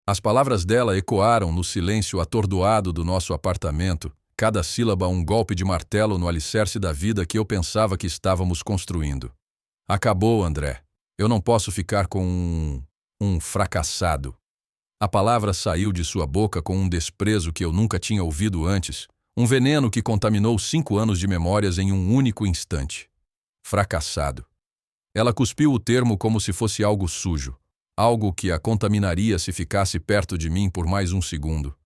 As palavras dela ecoaram no silêncio atordoado do nosso apartamento, cada sílaba um golpe de martelo no alicerce da vida que eu pensava que estávamos construindo. Acabou, André. Eu não posso ficar com um fracassado. A palavra saiu de sua boca com um desprezo que eu nunca tinha ouvido antes, um veneno que contaminou 5 anos de memórias em um único instante. Fracassado. Ela cuspiu o termo como se fosse algo sujo, algo que a contaminaria se ficasse perto de mim por mais um segundo.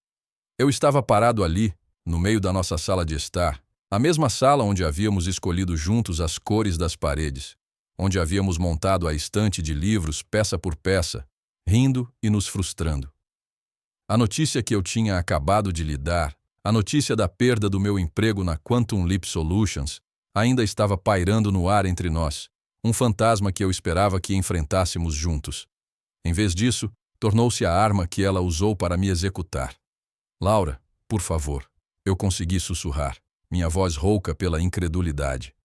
Eu estava parado ali, no meio da nossa sala de estar, a mesma sala onde havíamos escolhido juntos as cores das paredes, onde havíamos montado a estante de livros peça por peça, rindo e nos frustrando. A notícia que eu tinha acabado de lhe dar, a notícia da perda do meu emprego na Quantum Leap Solutions, ainda estava pairando no ar entre nós, um fantasma que eu esperava que enfrentássemos juntos. Em vez disso, tornou-se a arma que ela usou para me executar. Laura, por favor, eu consegui sussurrar, minha voz rouca pela incredulidade.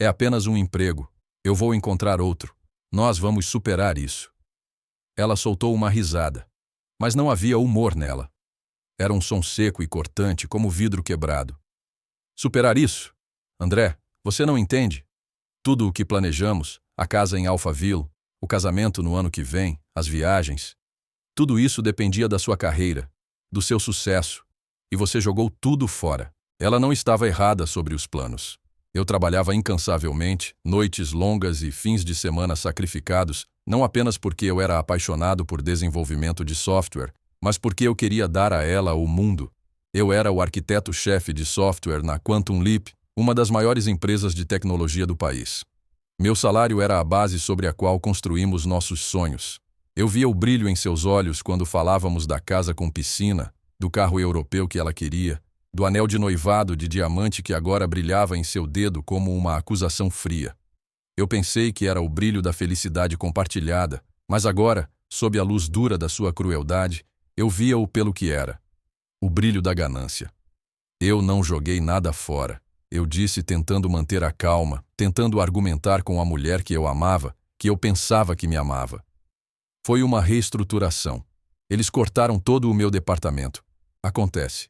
É apenas um emprego. Eu vou encontrar outro. Nós vamos superar isso. Ela soltou uma risada, mas não havia humor nela. Era um som seco e cortante, como vidro quebrado. Superar isso? André, você não entende? Tudo o que planejamos, a casa em Alphaville, o casamento no ano que vem, as viagens, tudo isso dependia da sua carreira, do seu sucesso, e você jogou tudo fora. Ela não estava errada sobre os planos. Eu trabalhava incansavelmente, noites longas e fins de semana sacrificados, não apenas porque eu era apaixonado por desenvolvimento de software, mas porque eu queria dar a ela o mundo. Eu era o arquiteto-chefe de software na Quantum Leap, uma das maiores empresas de tecnologia do país. Meu salário era a base sobre a qual construímos nossos sonhos. Eu via o brilho em seus olhos quando falávamos da casa com piscina, do carro europeu que ela queria, do anel de noivado de diamante que agora brilhava em seu dedo como uma acusação fria. Eu pensei que era o brilho da felicidade compartilhada, mas agora, sob a luz dura da sua crueldade, eu via-o pelo que era. O brilho da ganância. Eu não joguei nada fora. Eu disse tentando manter a calma, tentando argumentar com a mulher que eu amava, que eu pensava que me amava. Foi uma reestruturação. Eles cortaram todo o meu departamento. Acontece.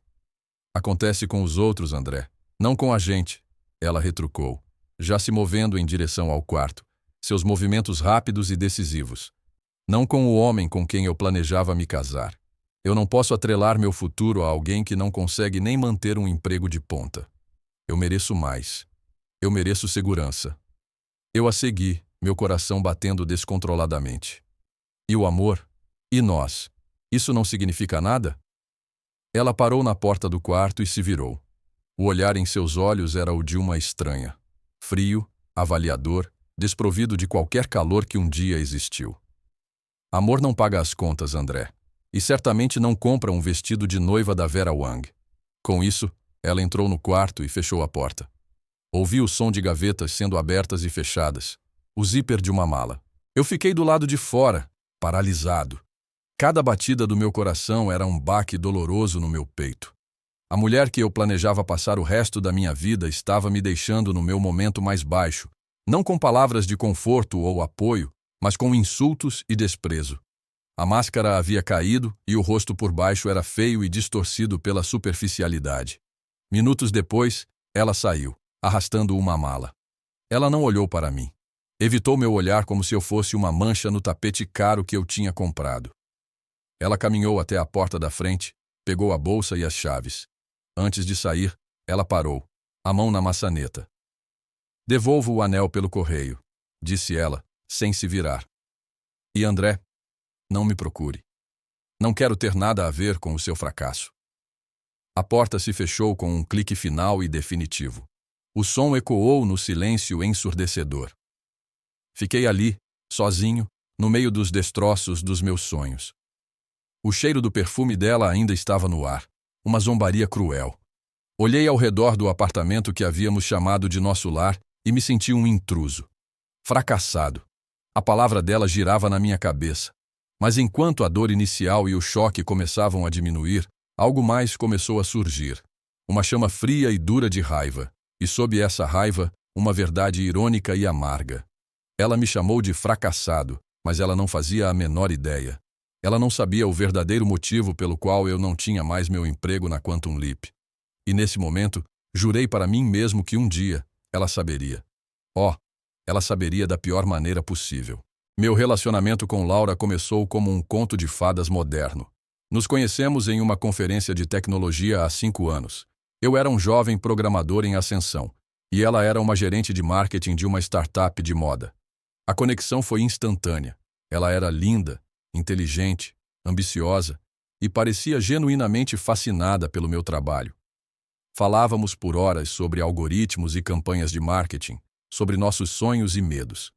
Acontece com os outros, André. Não com a gente. Ela retrucou, já se movendo em direção ao quarto, seus movimentos rápidos e decisivos. Não com o homem com quem eu planejava me casar. Eu não posso atrelar meu futuro a alguém que não consegue nem manter um emprego de ponta. Eu mereço mais. Eu mereço segurança. Eu a segui, meu coração batendo descontroladamente. E o amor? E nós? Isso não significa nada? Ela parou na porta do quarto e se virou. O olhar em seus olhos era o de uma estranha. Frio, avaliador, desprovido de qualquer calor que um dia existiu. Amor não paga as contas, André. E certamente não compra um vestido de noiva da Vera Wang. Com isso, ela entrou no quarto e fechou a porta. Ouvi o som de gavetas sendo abertas e fechadas. O zíper de uma mala. Eu fiquei do lado de fora, paralisado. Cada batida do meu coração era um baque doloroso no meu peito. A mulher que eu planejava passar o resto da minha vida estava me deixando no meu momento mais baixo, não com palavras de conforto ou apoio, mas com insultos e desprezo. A máscara havia caído e o rosto por baixo era feio e distorcido pela superficialidade. Minutos depois, ela saiu, arrastando uma mala. Ela não olhou para mim. Evitou meu olhar como se eu fosse uma mancha no tapete caro que eu tinha comprado. Ela caminhou até a porta da frente, pegou a bolsa e as chaves. Antes de sair, ela parou, a mão na maçaneta. "Devolvo o anel pelo correio", disse ela, sem se virar. "E André, não me procure. Não quero ter nada a ver com o seu fracasso." A porta se fechou com um clique final e definitivo. O som ecoou no silêncio ensurdecedor. Fiquei ali, sozinho, no meio dos destroços dos meus sonhos. O cheiro do perfume dela ainda estava no ar, uma zombaria cruel. Olhei ao redor do apartamento que havíamos chamado de nosso lar e me senti um intruso. Fracassado. A palavra dela girava na minha cabeça. Mas enquanto a dor inicial e o choque começavam a diminuir, algo mais começou a surgir. Uma chama fria e dura de raiva. E sob essa raiva, uma verdade irônica e amarga. Ela me chamou de fracassado, mas ela não fazia a menor ideia. Ela não sabia o verdadeiro motivo pelo qual eu não tinha mais meu emprego na Quantum Leap. E nesse momento, jurei para mim mesmo que um dia ela saberia. Oh, ela saberia da pior maneira possível. Meu relacionamento com Laura começou como um conto de fadas moderno. Nos conhecemos em uma conferência de tecnologia há 5 anos. Eu era um jovem programador em ascensão, e ela era uma gerente de marketing de uma startup de moda. A conexão foi instantânea. Ela era linda, inteligente, ambiciosa e parecia genuinamente fascinada pelo meu trabalho. Falávamos por horas sobre algoritmos e campanhas de marketing, sobre nossos sonhos e medos.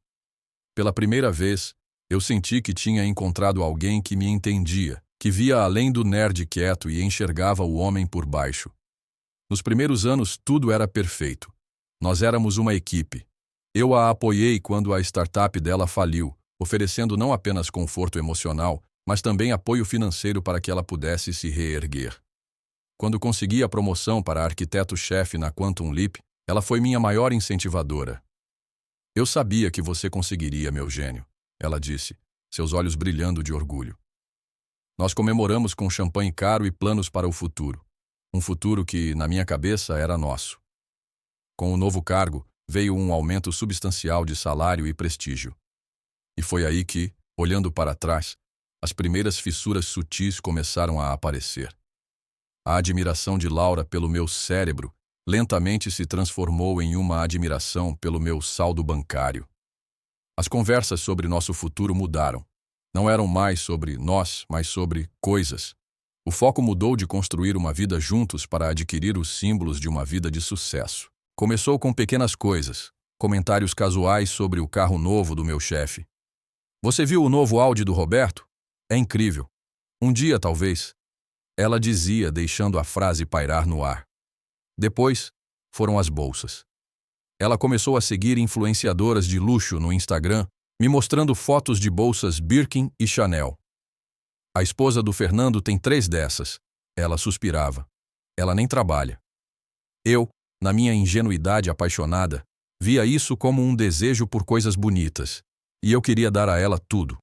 Pela primeira vez, eu senti que tinha encontrado alguém que me entendia, que via além do nerd quieto e enxergava o homem por baixo. Nos primeiros anos, tudo era perfeito. Nós éramos uma equipe. Eu a apoiei quando a startup dela faliu, oferecendo não apenas conforto emocional, mas também apoio financeiro para que ela pudesse se reerguer. Quando consegui a promoção para arquiteto-chefe na Quantum Leap, ela foi minha maior incentivadora. Eu sabia que você conseguiria, meu gênio, ela disse, seus olhos brilhando de orgulho. Nós comemoramos com champanhe caro e planos para o futuro. Um futuro que, na minha cabeça, era nosso. Com o novo cargo, veio um aumento substancial de salário e prestígio. E foi aí que, olhando para trás, as primeiras fissuras sutis começaram a aparecer. A admiração de Laura pelo meu cérebro lentamente se transformou em uma admiração pelo meu saldo bancário. As conversas sobre nosso futuro mudaram. Não eram mais sobre nós, mas sobre coisas. O foco mudou de construir uma vida juntos para adquirir os símbolos de uma vida de sucesso. Começou com pequenas coisas, comentários casuais sobre o carro novo do meu chefe. Você viu o novo Audi do Roberto? É incrível. Um dia, talvez. Ela dizia, deixando a frase pairar no ar. Depois, foram as bolsas. Ela começou a seguir influenciadoras de luxo no Instagram, me mostrando fotos de bolsas Birkin e Chanel. A esposa do Fernando tem 3 dessas. Ela suspirava. Ela nem trabalha. Eu, na minha ingenuidade apaixonada, via isso como um desejo por coisas bonitas, e eu queria dar a ela tudo.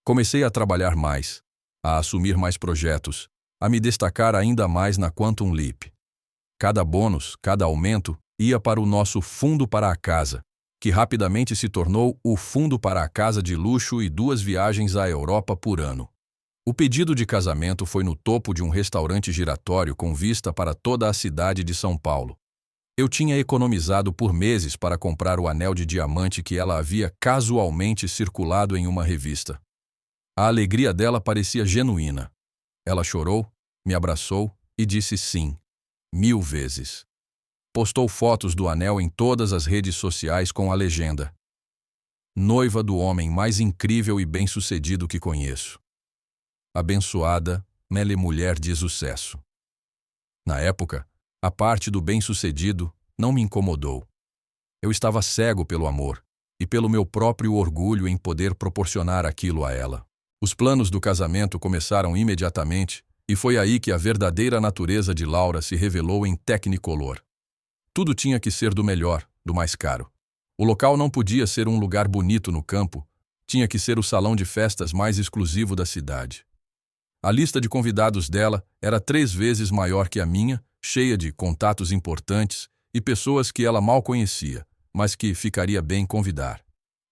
Comecei a trabalhar mais, a assumir mais projetos, a me destacar ainda mais na Quantum Leap. Cada bônus, cada aumento, ia para o nosso fundo para a casa, que rapidamente se tornou o fundo para a casa de luxo e 2 viagens à Europa por ano. O pedido de casamento foi no topo de um restaurante giratório com vista para toda a cidade de São Paulo. Eu tinha economizado por meses para comprar o anel de diamante que ela havia casualmente circulado em uma revista. A alegria dela parecia genuína. Ela chorou, me abraçou e disse sim, 1000 vezes. Postou fotos do anel em todas as redes sociais com a legenda: noiva do homem mais incrível e bem-sucedido que conheço. Abençoada, mele mulher de sucesso. Na época, a parte do bem-sucedido não me incomodou. Eu estava cego pelo amor e pelo meu próprio orgulho em poder proporcionar aquilo a ela. Os planos do casamento começaram imediatamente e foi aí que a verdadeira natureza de Laura se revelou em Technicolor. Tudo tinha que ser do melhor, do mais caro. O local não podia ser um lugar bonito no campo, tinha que ser o salão de festas mais exclusivo da cidade. A lista de convidados dela era 3 vezes maior que a minha, cheia de contatos importantes e pessoas que ela mal conhecia, mas que ficaria bem convidar.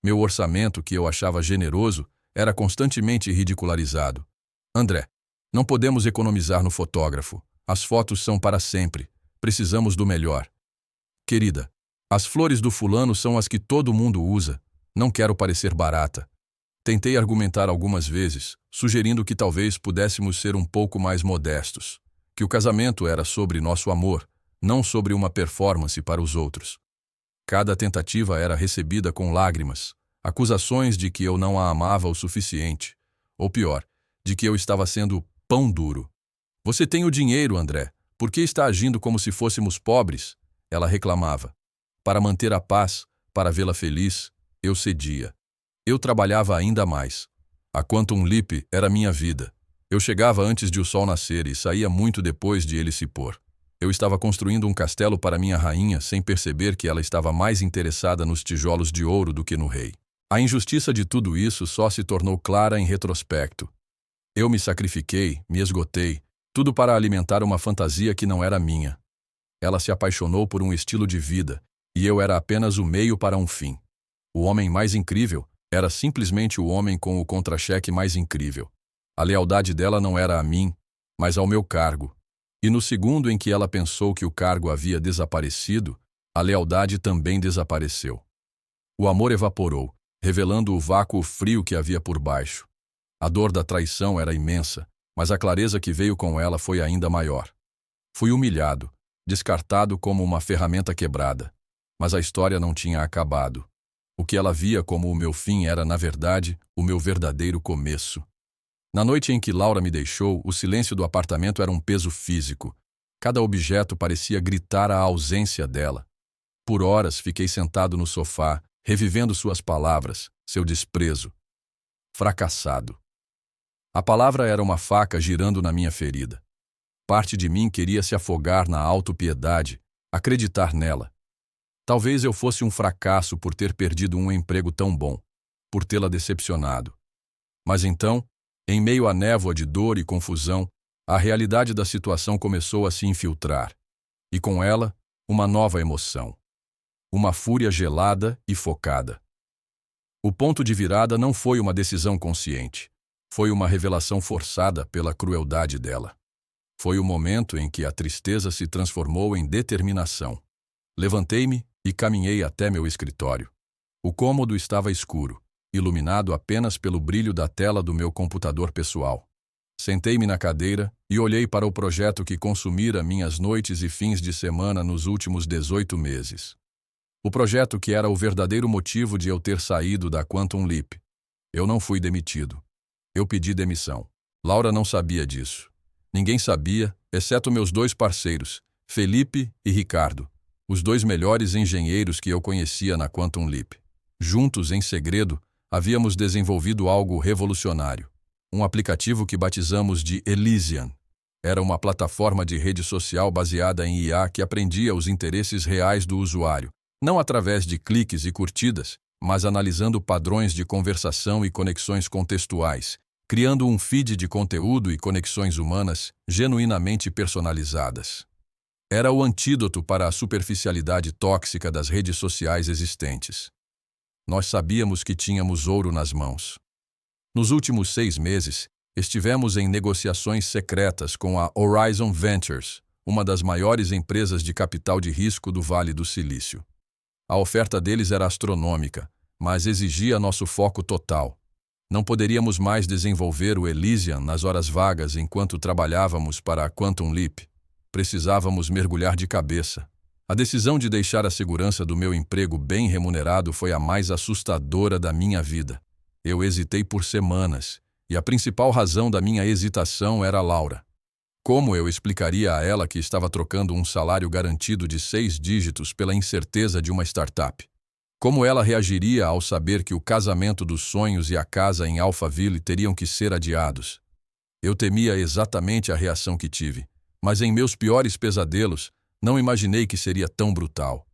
Meu orçamento, que eu achava generoso, era constantemente ridicularizado. André, não podemos economizar no fotógrafo. As fotos são para sempre. Precisamos do melhor. Querida, as flores do fulano são as que todo mundo usa. Não quero parecer barata. Tentei argumentar algumas vezes, sugerindo que talvez pudéssemos ser um pouco mais modestos, que o casamento era sobre nosso amor, não sobre uma performance para os outros. Cada tentativa era recebida com lágrimas, acusações de que eu não a amava o suficiente, ou pior, de que eu estava sendo pão duro. Você tem o dinheiro, André, por que está agindo como se fôssemos pobres? Ela reclamava. Para manter a paz, para vê-la feliz, eu cedia. Eu trabalhava ainda mais. A Quantum Leap era minha vida. Eu chegava antes de o sol nascer e saía muito depois de ele se pôr. Eu estava construindo um castelo para minha rainha sem perceber que ela estava mais interessada nos tijolos de ouro do que no rei. A injustiça de tudo isso só se tornou clara em retrospecto. Eu me sacrifiquei, me esgotei, tudo para alimentar uma fantasia que não era minha. Ela se apaixonou por um estilo de vida, e eu era apenas o meio para um fim. O homem mais incrível era simplesmente o homem com o contra-cheque mais incrível. A lealdade dela não era a mim, mas ao meu cargo. E no segundo em que ela pensou que o cargo havia desaparecido, a lealdade também desapareceu. O amor evaporou, revelando o vácuo frio que havia por baixo. A dor da traição era imensa, mas a clareza que veio com ela foi ainda maior. Fui humilhado, descartado como uma ferramenta quebrada. Mas a história não tinha acabado. O que ela via como o meu fim era, na verdade, o meu verdadeiro começo. Na noite em que Laura me deixou, o silêncio do apartamento era um peso físico. Cada objeto parecia gritar a ausência dela. Por horas fiquei sentado no sofá, revivendo suas palavras, seu desprezo. Fracassado. A palavra era uma faca girando na minha ferida. Parte de mim queria se afogar na autopiedade, acreditar nela. Talvez eu fosse um fracasso por ter perdido um emprego tão bom, por tê-la decepcionado. Mas então, em meio à névoa de dor e confusão, a realidade da situação começou a se infiltrar. E com ela, uma nova emoção. Uma fúria gelada e focada. O ponto de virada não foi uma decisão consciente. Foi uma revelação forçada pela crueldade dela. Foi o momento em que a tristeza se transformou em determinação. Levantei-me e caminhei até meu escritório. O cômodo estava escuro, iluminado apenas pelo brilho da tela do meu computador pessoal. Sentei-me na cadeira e olhei para o projeto que consumira minhas noites e fins de semana nos últimos 18 meses. O projeto que era o verdadeiro motivo de eu ter saído da Quantum Leap. Eu não fui demitido. Eu pedi demissão. Laura não sabia disso. Ninguém sabia, exceto meus dois parceiros, Felipe e Ricardo, os dois melhores engenheiros que eu conhecia na Quantum Leap. Juntos, em segredo, havíamos desenvolvido algo revolucionário. Um aplicativo que batizamos de Elysian. Era uma plataforma de rede social baseada em IA que aprendia os interesses reais do usuário, não através de cliques e curtidas, mas analisando padrões de conversação e conexões contextuais, criando um feed de conteúdo e conexões humanas genuinamente personalizadas. Era o antídoto para a superficialidade tóxica das redes sociais existentes. Nós sabíamos que tínhamos ouro nas mãos. Nos últimos 6 meses, estivemos em negociações secretas com a Horizon Ventures, uma das maiores empresas de capital de risco do Vale do Silício. A oferta deles era astronômica, mas exigia nosso foco total. Não poderíamos mais desenvolver o Elysian nas horas vagas enquanto trabalhávamos para a Quantum Leap. Precisávamos mergulhar de cabeça. A decisão de deixar a segurança do meu emprego bem remunerado foi a mais assustadora da minha vida. Eu hesitei por semanas, e a principal razão da minha hesitação era Laura. Como eu explicaria a ela que estava trocando um salário garantido de 6 dígitos pela incerteza de uma startup? Como ela reagiria ao saber que o casamento dos sonhos e a casa em Alphaville teriam que ser adiados? Eu temia exatamente a reação que tive, mas em meus piores pesadelos, não imaginei que seria tão brutal.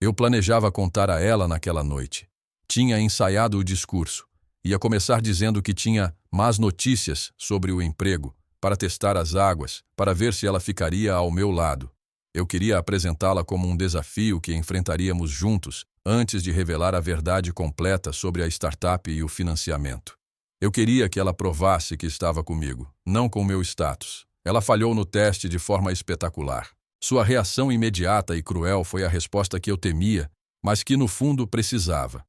Eu planejava contar a ela naquela noite. Tinha ensaiado o discurso. Ia começar dizendo que tinha más notícias sobre o emprego, para testar as águas, para ver se ela ficaria ao meu lado. Eu queria apresentá-la como um desafio que enfrentaríamos juntos, antes de revelar a verdade completa sobre a startup e o financiamento. Eu queria que ela provasse que estava comigo, não com meu status. Ela falhou no teste de forma espetacular. Sua reação imediata e cruel foi a resposta que eu temia, mas que no fundo precisava.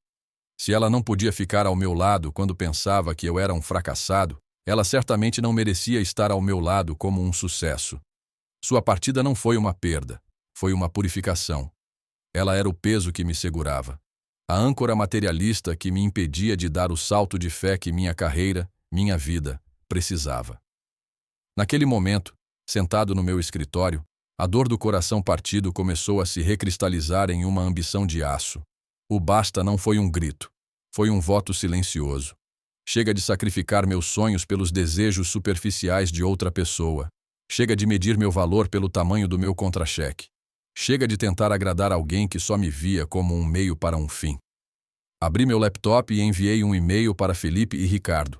Se ela não podia ficar ao meu lado quando pensava que eu era um fracassado, ela certamente não merecia estar ao meu lado como um sucesso. Sua partida não foi uma perda, foi uma purificação. Ela era o peso que me segurava, a âncora materialista que me impedia de dar o salto de fé que minha carreira, minha vida, precisava. Naquele momento, sentado no meu escritório, a dor do coração partido começou a se recristalizar em uma ambição de aço. O basta não foi um grito, foi um voto silencioso. Chega de sacrificar meus sonhos pelos desejos superficiais de outra pessoa. Chega de medir meu valor pelo tamanho do meu contra-cheque. Chega de tentar agradar alguém que só me via como um meio para um fim. Abri meu laptop e enviei um e-mail para Felipe e Ricardo.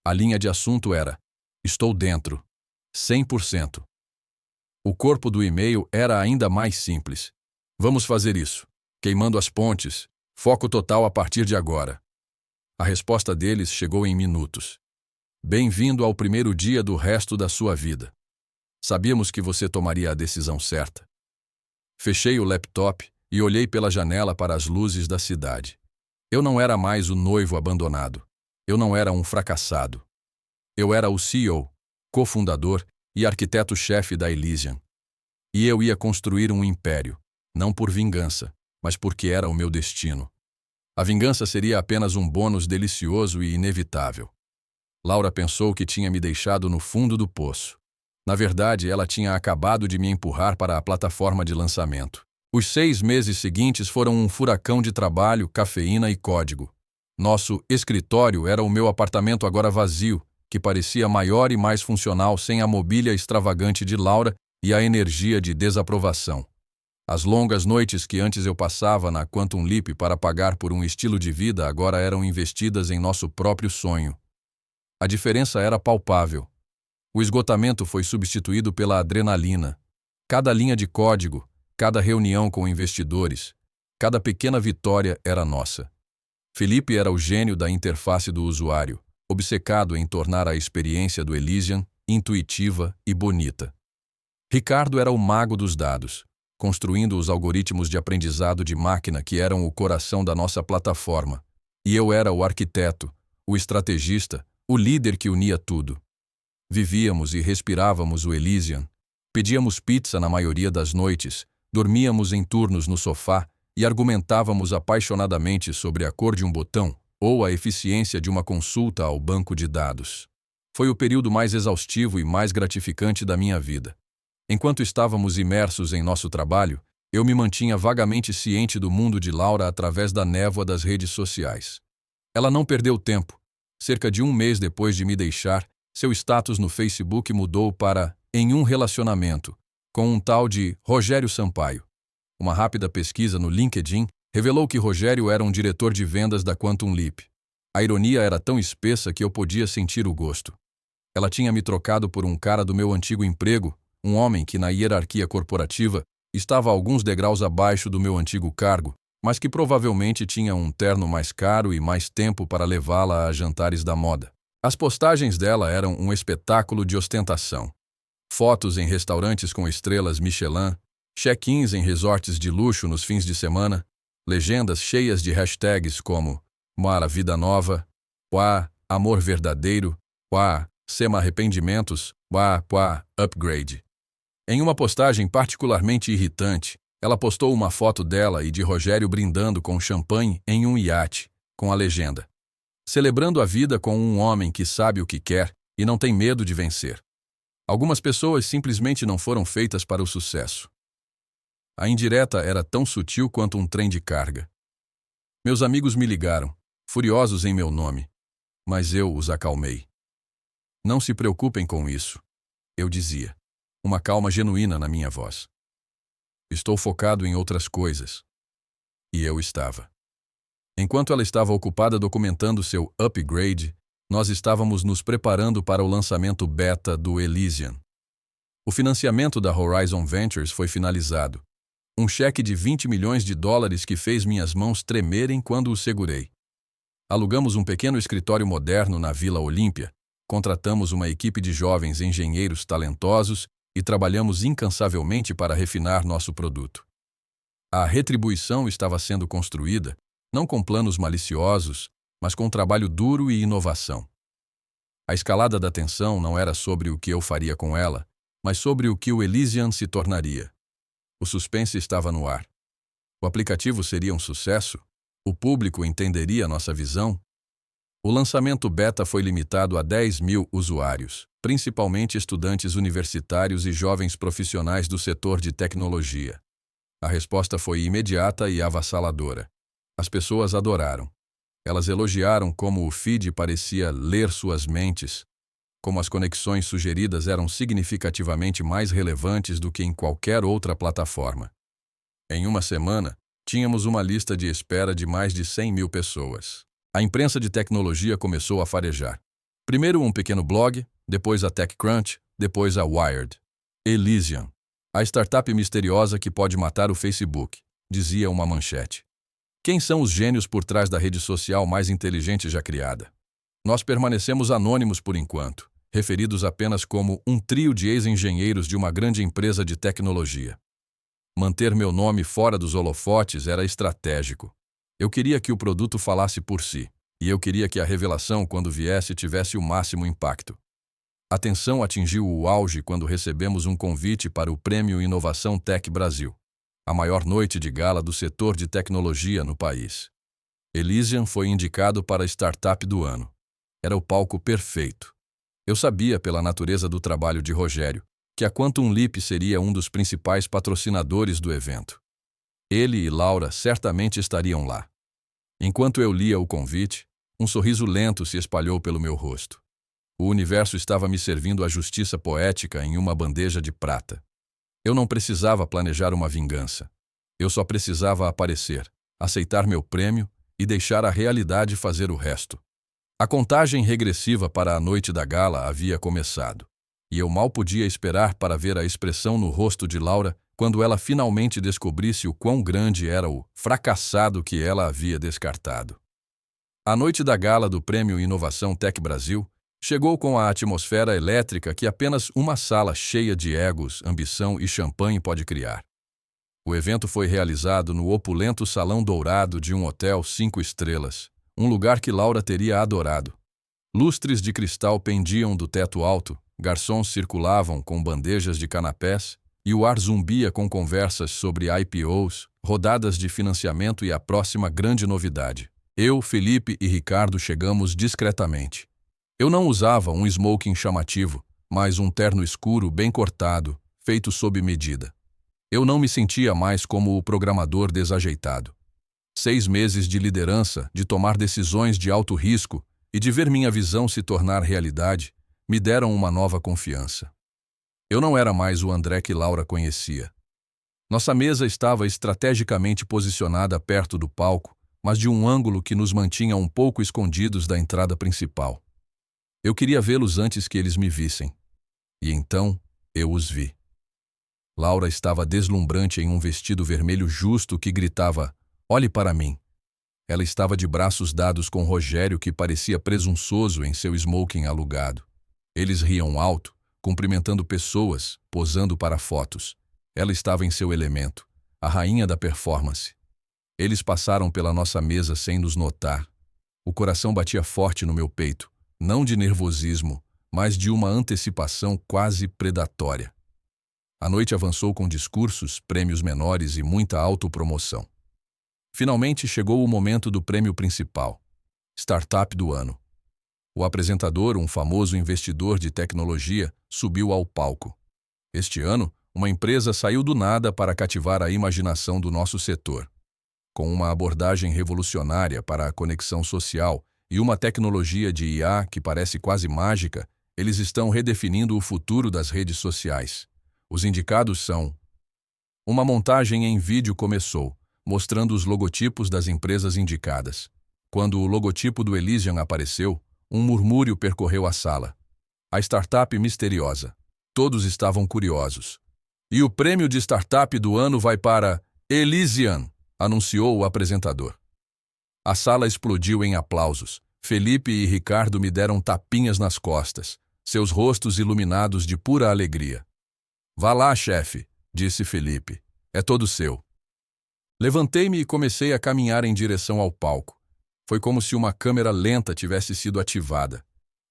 A linha de assunto era: Estou dentro. 100%. O corpo do e-mail era ainda mais simples. Vamos fazer isso. Queimando as pontes. Foco total a partir de agora. A resposta deles chegou em minutos. Bem-vindo ao primeiro dia do resto da sua vida. Sabíamos que você tomaria a decisão certa. Fechei o laptop e olhei pela janela para as luzes da cidade. Eu não era mais o noivo abandonado. Eu não era um fracassado. Eu era o CEO, cofundador e arquiteto-chefe da Elysian. E eu ia construir um império, não por vingança, mas porque era o meu destino. A vingança seria apenas um bônus delicioso e inevitável. Laura pensou que tinha me deixado no fundo do poço. Na verdade, ela tinha acabado de me empurrar para a plataforma de lançamento. Os 6 meses seguintes foram um furacão de trabalho, cafeína e código. Nosso escritório era o meu apartamento agora vazio, que parecia maior e mais funcional sem a mobília extravagante de Laura e a energia de desaprovação. As longas noites que antes eu passava na Quantum Leap para pagar por um estilo de vida agora eram investidas em nosso próprio sonho. A diferença era palpável. O esgotamento foi substituído pela adrenalina. Cada linha de código, cada reunião com investidores, cada pequena vitória era nossa. Felipe era o gênio da interface do usuário, obcecado em tornar a experiência do Elysian intuitiva e bonita. Ricardo era o mago dos dados, construindo os algoritmos de aprendizado de máquina que eram o coração da nossa plataforma. E eu era o arquiteto, o estrategista, o líder que unia tudo. Vivíamos e respirávamos o Elysian, pedíamos pizza na maioria das noites, dormíamos em turnos no sofá e argumentávamos apaixonadamente sobre a cor de um botão ou a eficiência de uma consulta ao banco de dados. Foi o período mais exaustivo e mais gratificante da minha vida. Enquanto estávamos imersos em nosso trabalho, eu me mantinha vagamente ciente do mundo de Laura através da névoa das redes sociais. Ela não perdeu tempo. Cerca de 1 mês depois de me deixar, seu status no Facebook mudou para "em um relacionamento", com um tal de Rogério Sampaio. Uma rápida pesquisa no LinkedIn revelou que Rogério era um diretor de vendas da Quantum Leap. A ironia era tão espessa que eu podia sentir o gosto. Ela tinha me trocado por um cara do meu antigo emprego, um homem que na hierarquia corporativa estava alguns degraus abaixo do meu antigo cargo, mas que provavelmente tinha um terno mais caro e mais tempo para levá-la a jantares da moda. As postagens dela eram um espetáculo de ostentação. Fotos em restaurantes com estrelas Michelin, check-ins em resorts de luxo nos fins de semana, legendas cheias de hashtags como "Mara Vida Nova", "Uá, Amor Verdadeiro", "Uá, Sema Arrependimentos", "Uá, Upgrade". Em uma postagem particularmente irritante, ela postou uma foto dela e de Rogério brindando com champanhe em um iate, com a legenda: "Celebrando a vida com um homem que sabe o que quer e não tem medo de vencer". Algumas pessoas simplesmente não foram feitas para o sucesso. A indireta era tão sutil quanto um trem de carga. Meus amigos me ligaram, furiosos em meu nome, mas eu os acalmei. "Não se preocupem com isso", eu dizia, uma calma genuína na minha voz. "Estou focado em outras coisas." E eu estava. Enquanto ela estava ocupada documentando seu upgrade, nós estávamos nos preparando para o lançamento beta do Elysian. O financiamento da Horizon Ventures foi finalizado. Um cheque de $20 milhões que fez minhas mãos tremerem quando o segurei. Alugamos um pequeno escritório moderno na Vila Olímpia, contratamos uma equipe de jovens engenheiros talentosos e trabalhamos incansavelmente para refinar nosso produto. A retribuição estava sendo construída, não com planos maliciosos, mas com trabalho duro e inovação. A escalada da tensão não era sobre o que eu faria com ela, mas sobre o que o Elysian se tornaria. O suspense estava no ar. O aplicativo seria um sucesso? O público entenderia nossa visão? O lançamento beta foi limitado a 10 mil usuários, principalmente estudantes universitários e jovens profissionais do setor de tecnologia. A resposta foi imediata e avassaladora. As pessoas adoraram. Elas elogiaram como o feed parecia ler suas mentes, como as conexões sugeridas eram significativamente mais relevantes do que em qualquer outra plataforma. Em uma semana, tínhamos uma lista de espera de mais de 100 mil pessoas. A imprensa de tecnologia começou a farejar. Primeiro um pequeno blog, depois a TechCrunch, depois a Wired. Elysian, a startup misteriosa que pode matar o Facebook, dizia uma manchete. Quem são os gênios por trás da rede social mais inteligente já criada? Nós permanecemos anônimos por enquanto, referidos apenas como um trio de ex-engenheiros de uma grande empresa de tecnologia. Manter meu nome fora dos holofotes era estratégico. Eu queria que o produto falasse por si, e eu queria que a revelação, quando viesse, tivesse o máximo impacto. A tensão atingiu o auge quando recebemos um convite para o Prêmio Inovação Tech Brasil, a maior noite de gala do setor de tecnologia no país. Elysian foi indicado para a Startup do Ano. Era o palco perfeito. Eu sabia, pela natureza do trabalho de Rogério, que a Quantum Leap seria um dos principais patrocinadores do evento. Ele e Laura certamente estariam lá. Enquanto eu lia o convite, um sorriso lento se espalhou pelo meu rosto. O universo estava me servindo a justiça poética em uma bandeja de prata. Eu não precisava planejar uma vingança. Eu só precisava aparecer, aceitar meu prêmio e deixar a realidade fazer o resto. A contagem regressiva para a noite da gala havia começado, e eu mal podia esperar para ver a expressão no rosto de Laura quando ela finalmente descobrisse o quão grande era o fracassado que ela havia descartado. A noite da gala do Prêmio Inovação Tech Brasil chegou com a atmosfera elétrica que apenas uma sala cheia de egos, ambição e champanhe pode criar. O evento foi realizado no opulento salão dourado de um hotel 5 estrelas, um lugar que Laura teria adorado. Lustres de cristal pendiam do teto alto, garçons circulavam com bandejas de canapés e o ar zumbia com conversas sobre IPOs, rodadas de financiamento e a próxima grande novidade. Eu, Felipe e Ricardo chegamos discretamente. Eu não usava um smoking chamativo, mas um terno escuro bem cortado, feito sob medida. Eu não me sentia mais como o programador desajeitado. 6 meses de liderança, de tomar decisões de alto risco e de ver minha visão se tornar realidade, me deram uma nova confiança. Eu não era mais o André que Laura conhecia. Nossa mesa estava estrategicamente posicionada perto do palco, mas de um ângulo que nos mantinha um pouco escondidos da entrada principal. Eu queria vê-los antes que eles me vissem. E então, eu os vi. Laura estava deslumbrante em um vestido vermelho justo que gritava: "Olhe para mim." Ela estava de braços dados com Rogério, que parecia presunçoso em seu smoking alugado. Eles riam alto, cumprimentando pessoas, posando para fotos. Ela estava em seu elemento, a rainha da performance. Eles passaram pela nossa mesa sem nos notar. O coração batia forte no meu peito, não de nervosismo, mas de uma antecipação quase predatória. A noite avançou com discursos, prêmios menores e muita autopromoção. Finalmente chegou o momento do prêmio principal, Startup do Ano. O apresentador, um famoso investidor de tecnologia, subiu ao palco. Este ano, uma empresa saiu do nada para cativar a imaginação do nosso setor. Com uma abordagem revolucionária para a conexão social e uma tecnologia de IA que parece quase mágica, eles estão redefinindo o futuro das redes sociais. Os indicados são... Uma montagem em vídeo começou, mostrando os logotipos das empresas indicadas. Quando o logotipo do Elysian apareceu, um murmúrio percorreu a sala. A startup misteriosa. Todos estavam curiosos. E o prêmio de startup do ano vai para Elysian, anunciou o apresentador. A sala explodiu em aplausos. Felipe e Ricardo me deram tapinhas nas costas, seus rostos iluminados de pura alegria. "Vá lá, chefe", disse Felipe. "É todo seu." Levantei-me e comecei a caminhar em direção ao palco. Foi como se uma câmera lenta tivesse sido ativada.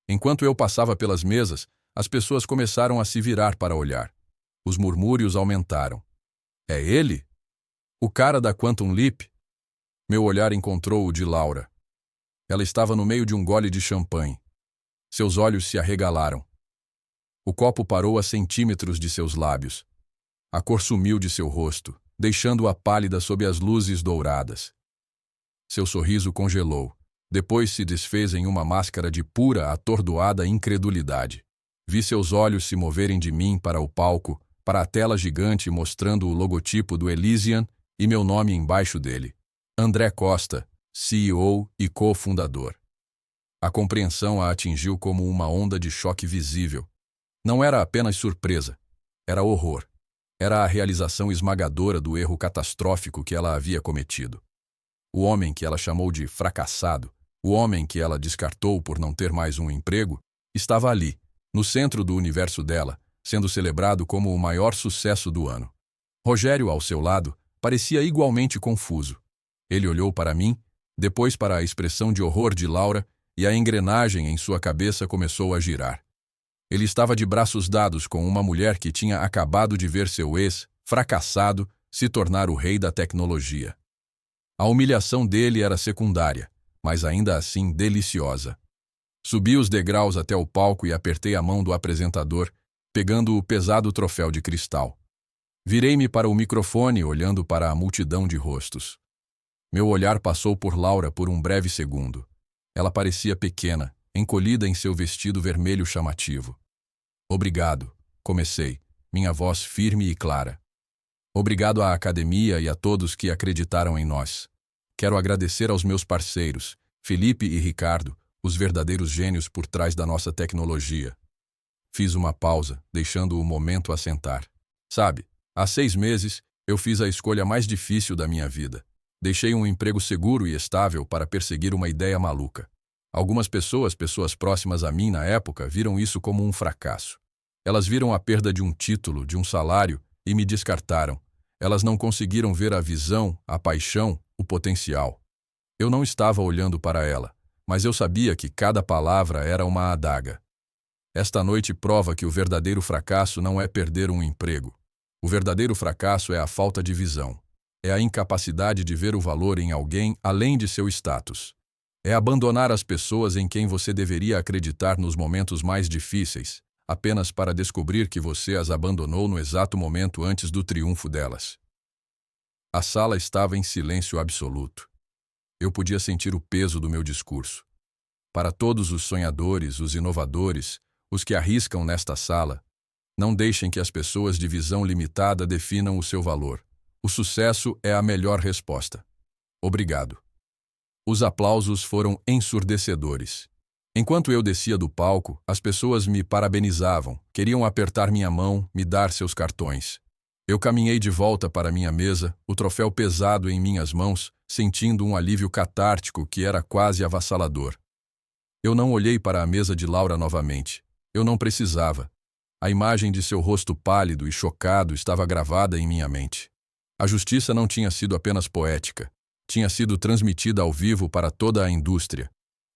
Enquanto eu passava pelas mesas, as pessoas começaram a se virar para olhar. Os murmúrios aumentaram. "É ele? O cara da Quantum Leap?" Meu olhar encontrou o de Laura. Ela estava no meio de um gole de champanhe. Seus olhos se arregalaram. O copo parou a centímetros de seus lábios. A cor sumiu de seu rosto, deixando-a pálida sob as luzes douradas. Seu sorriso congelou. Depois se desfez em uma máscara de pura, atordoada incredulidade. Vi seus olhos se moverem de mim para o palco, para a tela gigante mostrando o logotipo do Elysian e meu nome embaixo dele. André Costa, CEO e cofundador. A compreensão a atingiu como uma onda de choque visível. Não era apenas surpresa, era horror. Era a realização esmagadora do erro catastrófico que ela havia cometido. O homem que ela chamou de fracassado, o homem que ela descartou por não ter mais um emprego, estava ali, no centro do universo dela, sendo celebrado como o maior sucesso do ano. Rogério, ao seu lado, parecia igualmente confuso. Ele olhou para mim, depois para a expressão de horror de Laura, e a engrenagem em sua cabeça começou a girar. Ele estava de braços dados com uma mulher que tinha acabado de ver seu ex, fracassado, se tornar o rei da tecnologia. A humilhação dele era secundária, mas ainda assim deliciosa. Subi os degraus até o palco e apertei a mão do apresentador, pegando o pesado troféu de cristal. Virei-me para o microfone, olhando para a multidão de rostos. Meu olhar passou por Laura por um breve segundo. Ela parecia pequena, encolhida em seu vestido vermelho chamativo. Obrigado, comecei, minha voz firme e clara. Obrigado à academia e a todos que acreditaram em nós. Quero agradecer aos meus parceiros, Felipe e Ricardo, os verdadeiros gênios por trás da nossa tecnologia. Fiz uma pausa, deixando o momento assentar. Sabe, há 6 meses, eu fiz a escolha mais difícil da minha vida. Deixei um emprego seguro e estável para perseguir uma ideia maluca. Algumas pessoas próximas a mim na época, viram isso como um fracasso. Elas viram a perda de um título, de um salário, e me descartaram. Elas não conseguiram ver a visão, a paixão, o potencial. Eu não estava olhando para ela, mas eu sabia que cada palavra era uma adaga. Esta noite prova que o verdadeiro fracasso não é perder um emprego. O verdadeiro fracasso é a falta de visão. É a incapacidade de ver o valor em alguém além de seu status. É abandonar as pessoas em quem você deveria acreditar nos momentos mais difíceis, apenas para descobrir que você as abandonou no exato momento antes do triunfo delas. A sala estava em silêncio absoluto. Eu podia sentir o peso do meu discurso. Para todos os sonhadores, os inovadores, os que arriscam nesta sala, não deixem que as pessoas de visão limitada definam o seu valor. O sucesso é a melhor resposta. Obrigado. Os aplausos foram ensurdecedores. Enquanto eu descia do palco, as pessoas me parabenizavam, queriam apertar minha mão, me dar seus cartões. Eu caminhei de volta para minha mesa, o troféu pesado em minhas mãos, sentindo um alívio catártico que era quase avassalador. Eu não olhei para a mesa de Laura novamente. Eu não precisava. A imagem de seu rosto pálido e chocado estava gravada em minha mente. A justiça não tinha sido apenas poética. Tinha sido transmitida ao vivo para toda a indústria.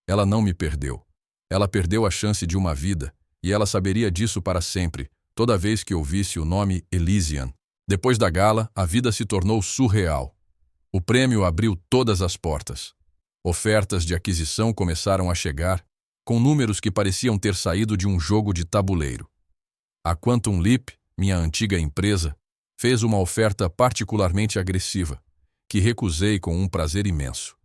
Ela não me perdeu. Ela perdeu a chance de uma vida, e ela saberia disso para sempre, toda vez que ouvisse o nome Elysian. Depois da gala, a vida se tornou surreal. O prêmio abriu todas as portas. Ofertas de aquisição começaram a chegar, com números que pareciam ter saído de um jogo de tabuleiro. A Quantum Leap, minha antiga empresa, fez uma oferta particularmente agressiva, que recusei com um prazer imenso.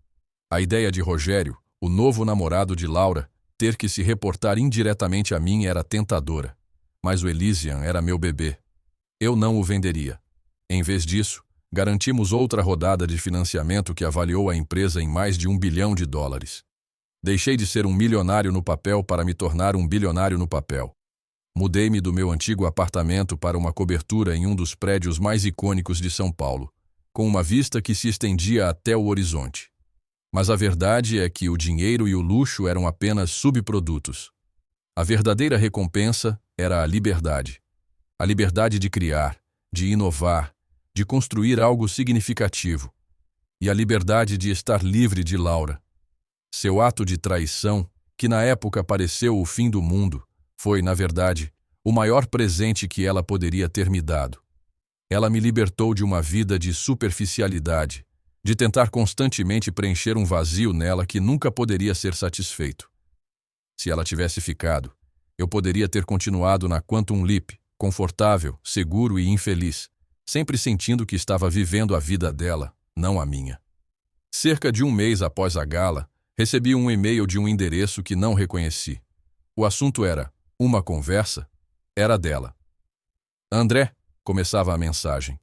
A ideia de Rogério, o novo namorado de Laura, ter que se reportar indiretamente a mim era tentadora, mas o Elysian era meu bebê. Eu não o venderia. Em vez disso, garantimos outra rodada de financiamento que avaliou a empresa em mais de $1 bilhão. Deixei de ser um milionário no papel para me tornar um bilionário no papel. Mudei-me do meu antigo apartamento para uma cobertura em um dos prédios mais icônicos de São Paulo, com uma vista que se estendia até o horizonte. Mas a verdade é que o dinheiro e o luxo eram apenas subprodutos. A verdadeira recompensa era a liberdade. A liberdade de criar, de inovar, de construir algo significativo. E a liberdade de estar livre de Laura. Seu ato de traição, que na época pareceu o fim do mundo, foi, na verdade, o maior presente que ela poderia ter me dado. Ela me libertou de uma vida de superficialidade, de tentar constantemente preencher um vazio nela que nunca poderia ser satisfeito. Se ela tivesse ficado, eu poderia ter continuado na Quantum Leap, confortável, seguro e infeliz, sempre sentindo que estava vivendo a vida dela, não a minha. Cerca de um mês após a gala, recebi um e-mail de um endereço que não reconheci. O assunto era uma conversa, era dela. André, começava a mensagem.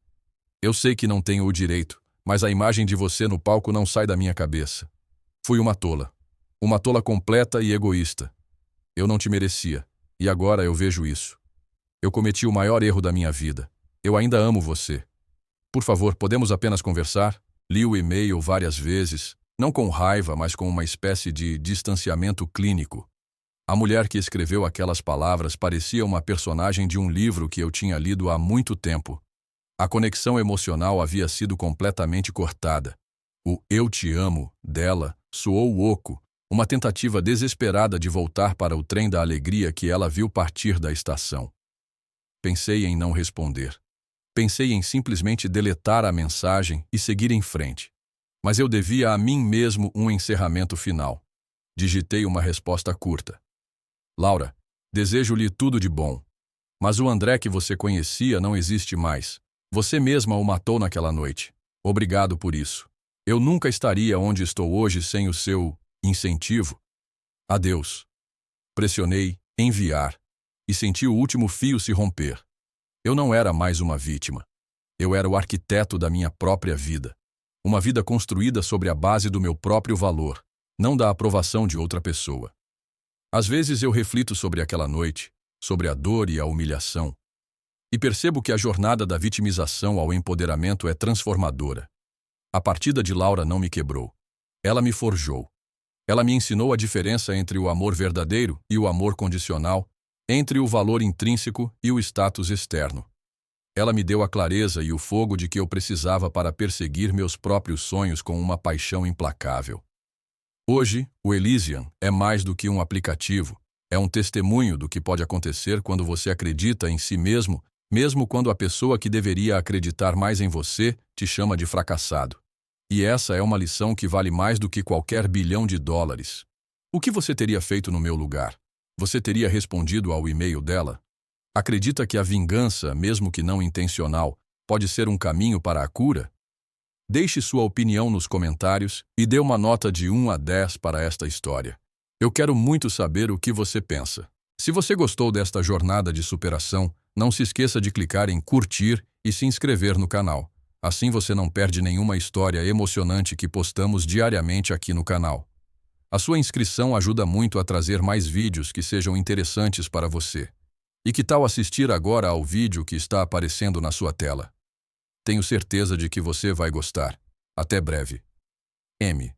Eu sei que não tenho o direito, mas a imagem de você no palco não sai da minha cabeça. Fui uma tola. Uma tola completa e egoísta. Eu não te merecia, e agora eu vejo isso. Eu cometi o maior erro da minha vida. Eu ainda amo você. Por favor, podemos apenas conversar? Li o e-mail várias vezes, não com raiva, mas com uma espécie de distanciamento clínico. A mulher que escreveu aquelas palavras parecia uma personagem de um livro que eu tinha lido há muito tempo. A conexão emocional havia sido completamente cortada. O "eu te amo" dela soou oco, uma tentativa desesperada de voltar para o trem da alegria que ela viu partir da estação. Pensei em não responder. Pensei em simplesmente deletar a mensagem e seguir em frente. Mas eu devia a mim mesmo um encerramento final. Digitei uma resposta curta. Laura, desejo-lhe tudo de bom. Mas o André que você conhecia não existe mais. Você mesma o matou naquela noite. Obrigado por isso. Eu nunca estaria onde estou hoje sem o seu incentivo. Adeus. Pressionei enviar e senti o último fio se romper. Eu não era mais uma vítima. Eu era o arquiteto da minha própria vida. Uma vida construída sobre a base do meu próprio valor, não da aprovação de outra pessoa. Às vezes eu reflito sobre aquela noite, sobre a dor e a humilhação, e percebo que a jornada da vitimização ao empoderamento é transformadora. A partida de Laura não me quebrou. Ela me forjou. Ela me ensinou a diferença entre o amor verdadeiro e o amor condicional, entre o valor intrínseco e o status externo. Ela me deu a clareza e o fogo de que eu precisava para perseguir meus próprios sonhos com uma paixão implacável. Hoje, o Elysian é mais do que um aplicativo, é um testemunho do que pode acontecer quando você acredita em si mesmo, mesmo quando a pessoa que deveria acreditar mais em você te chama de fracassado. E essa é uma lição que vale mais do que qualquer bilhão de dólares. O que você teria feito no meu lugar? Você teria respondido ao e-mail dela? Acredita que a vingança, mesmo que não intencional, pode ser um caminho para a cura? Deixe sua opinião nos comentários e dê uma nota de 1 a 10 para esta história. Eu quero muito saber o que você pensa. Se você gostou desta jornada de superação, não se esqueça de clicar em curtir e se inscrever no canal. Assim você não perde nenhuma história emocionante que postamos diariamente aqui no canal. A sua inscrição ajuda muito a trazer mais vídeos que sejam interessantes para você. E que tal assistir agora ao vídeo que está aparecendo na sua tela? Tenho certeza de que você vai gostar. Até breve. M.